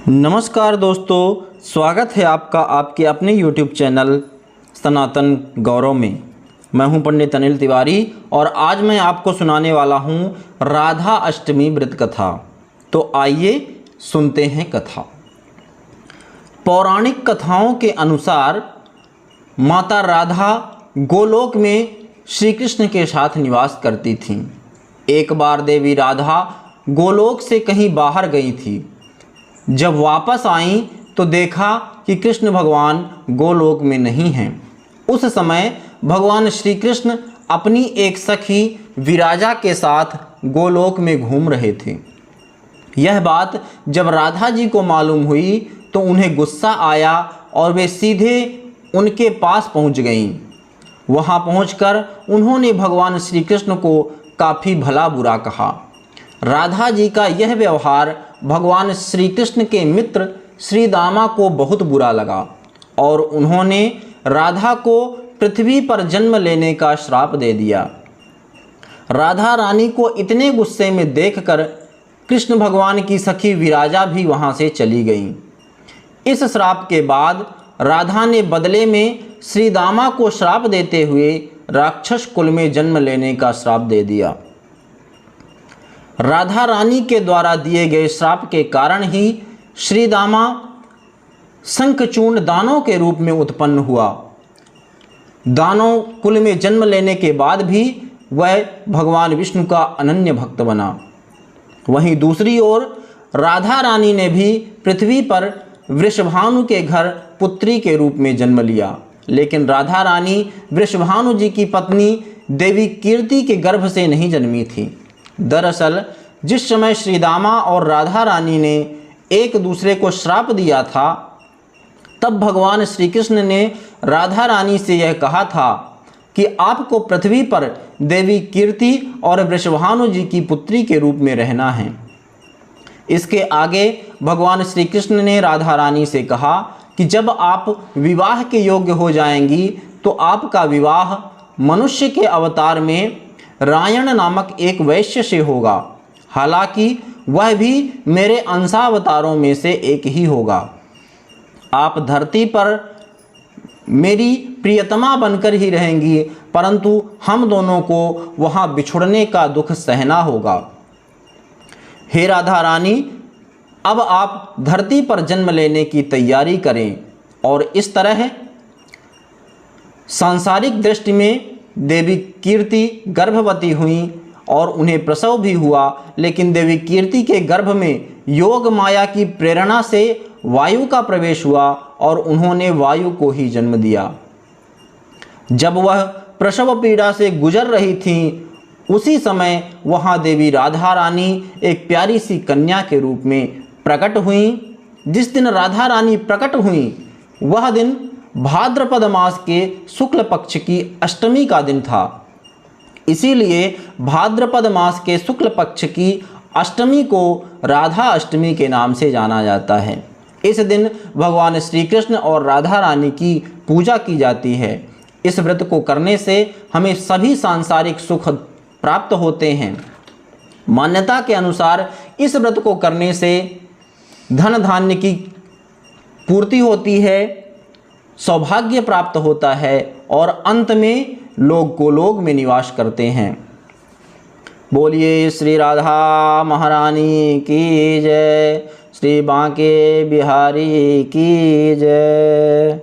नमस्कार दोस्तों, स्वागत है आपका आपके अपने YouTube चैनल सनातन गौरव में। मैं हूं पंडित अनिल तिवारी और आज मैं आपको सुनाने वाला हूं राधा अष्टमी व्रत कथा। तो आइए सुनते हैं कथा। पौराणिक कथाओं के अनुसार माता राधा गोलोक में श्री कृष्ण के साथ निवास करती थीं। एक बार देवी राधा गोलोक से कहीं बाहर गई थी। जब वापस आईं तो देखा कि कृष्ण भगवान गोलोक में नहीं हैं। उस समय भगवान श्री कृष्ण अपनी एक सखी विराजा के साथ गोलोक में घूम रहे थे। यह बात जब राधा जी को मालूम हुई तो उन्हें गुस्सा आया और वे सीधे उनके पास पहुंच गईं। वहां पहुंचकर उन्होंने भगवान श्री कृष्ण को काफ़ी भला बुरा कहा। राधा जी का यह व्यवहार भगवान श्री कृष्ण के मित्र श्री दामा को बहुत बुरा लगा और उन्होंने राधा को पृथ्वी पर जन्म लेने का श्राप दे दिया। राधा रानी को इतने गुस्से में देखकर कृष्ण भगवान की सखी विराजा भी वहां से चली गईं। इस श्राप के बाद राधा ने बदले में श्री दामा को श्राप देते हुए राक्षस कुल में जन्म लेने का श्राप दे दिया। राधा रानी के द्वारा दिए गए श्राप के कारण ही श्री दामा शंखचूर्ण दानव के रूप में उत्पन्न हुआ। दानव कुल में जन्म लेने के बाद भी वह भगवान विष्णु का अनन्य भक्त बना। वहीं दूसरी ओर राधा रानी ने भी पृथ्वी पर वृषभानु के घर पुत्री के रूप में जन्म लिया, लेकिन राधा रानी वृषभानु जी की पत्नी देवी कीर्ति के गर्भ से नहीं जन्मी थी। दरअसल जिस समय श्री दामा और राधा रानी ने एक दूसरे को श्राप दिया था, तब भगवान श्री कृष्ण ने राधा रानी से यह कहा था कि आपको पृथ्वी पर देवी कीर्ति और वृषभानु जी की पुत्री के रूप में रहना है। इसके आगे भगवान श्री कृष्ण ने राधा रानी से कहा कि जब आप विवाह के योग्य हो जाएंगी तो आपका विवाह मनुष्य के अवतार में रायण नामक एक वैश्य से होगा। हालांकि वह भी मेरे अंशावतारों में से एक ही होगा। आप धरती पर मेरी प्रियतमा बनकर ही रहेंगी, परंतु हम दोनों को वहां बिछुड़ने का दुख सहना होगा। हे राधा रानी, अब आप धरती पर जन्म लेने की तैयारी करें। और इस तरह सांसारिक दृष्टि में देवी कीर्ति गर्भवती हुई और उन्हें प्रसव भी हुआ, लेकिन देवी कीर्ति के गर्भ में योग माया की प्रेरणा से वायु का प्रवेश हुआ और उन्होंने वायु को ही जन्म दिया। जब वह प्रसव पीड़ा से गुजर रही थीं, उसी समय वहाँ देवी राधा रानी एक प्यारी सी कन्या के रूप में प्रकट हुई। जिस दिन राधा रानी प्रकट हुई वह दिन भाद्रपद मास के शुक्ल पक्ष की अष्टमी का दिन था। इसीलिए भाद्रपद मास के शुक्ल पक्ष की अष्टमी को राधा अष्टमी के नाम से जाना जाता है। इस दिन भगवान श्री कृष्ण और राधा रानी की पूजा की जाती है। इस व्रत को करने से हमें सभी सांसारिक सुख प्राप्त होते हैं। मान्यता के अनुसार इस व्रत को करने से धन धान्य की पूर्ति होती है, सौभाग्य प्राप्त होता है और अंत में लोग गोलोक में निवास करते हैं। बोलिए श्री राधा महारानी की जय, श्री बांके बिहारी की जय।